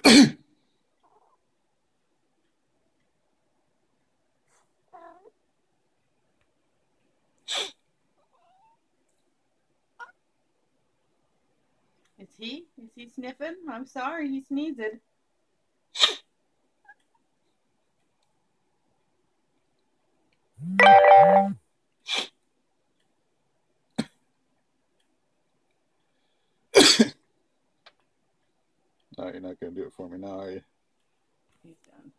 Is he? Is he sniffing? I'm sorry, he sneezed. No, you're not going to do it for me now, are you? He's done.